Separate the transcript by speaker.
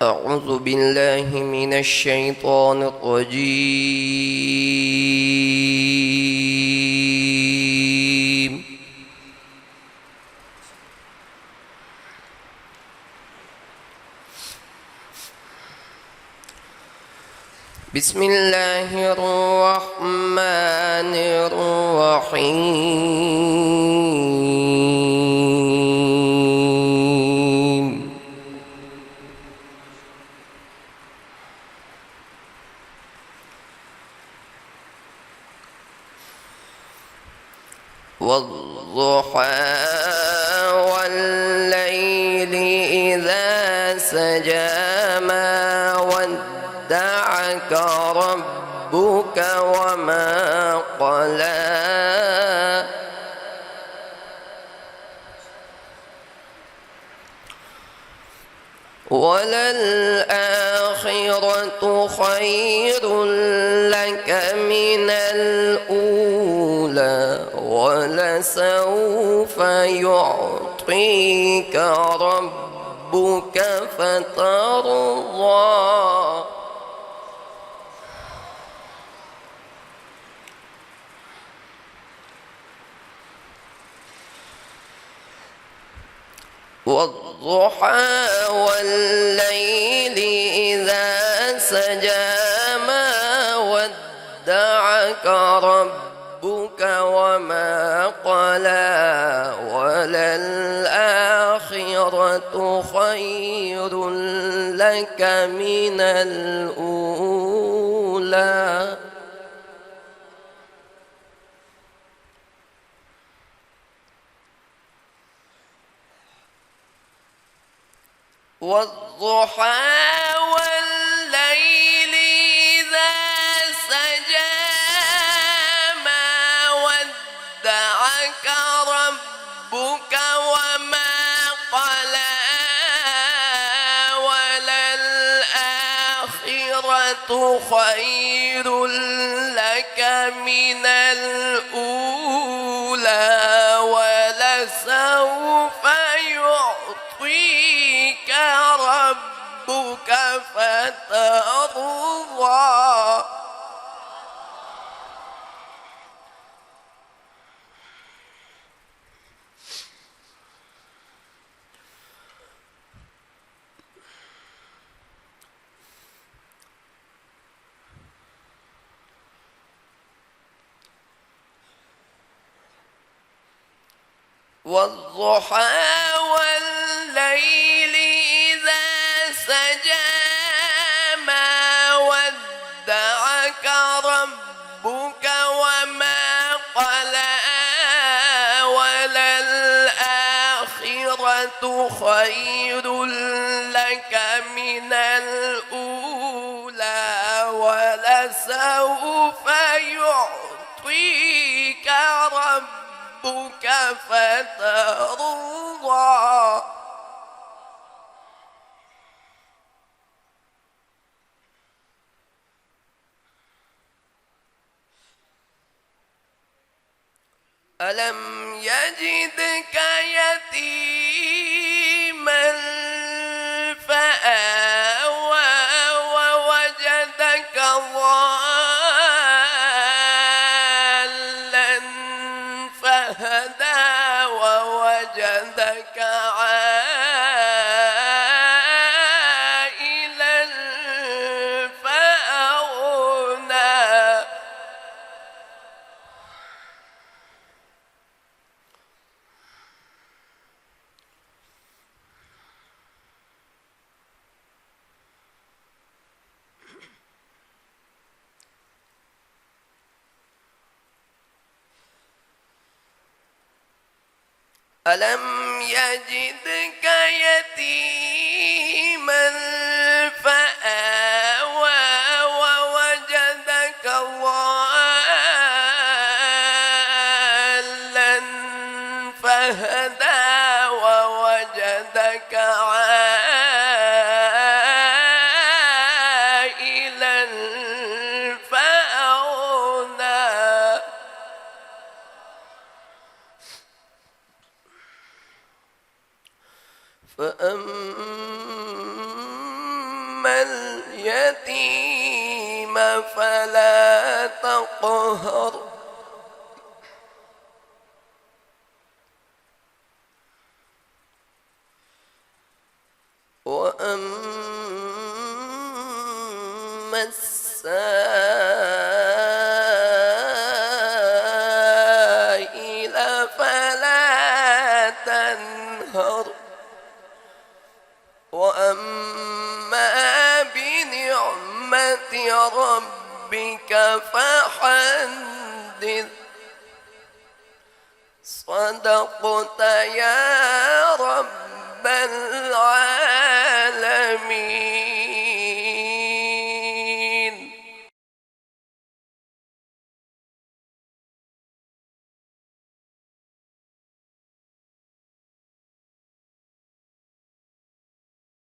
Speaker 1: أعوذ بالله من الشيطان الرجيم. بسم الله الرحمن الرحيم. والضحى والليل إذا سجى ما ودعك ربك وما قلى وللآخرة خير لك من الأولى ولسوف يعطيك ربك فترضى. والضحى والليل إذا سجى ما ودعك ربك وما قلى وللآخرة خير لك من الأولى والضحى والليل إذا سجى ما ودعك ربك وما قلى وللآخرة خير لك من الأولى ولسوف يعطيك ربك فترضى. والضحى والليل إذا سجى ما ودعك ربك وما قلى وللآخرة خير لك من الأولى ولسوف يعطيك ربك فترضى. ألم يجدك يتيما فآوى ووجدك ضالا فهدى ووجدك عائلا فأغنى. ألم يجدك يتيما فآوى ووجدك ضالا فهدى ووجدك عائلا فأغنى. فأما فأما اليتيم فلا تقهر وأما السائل فلا تنهر وأما بنعمة ربك فحدث صدقت يا رب العالمين.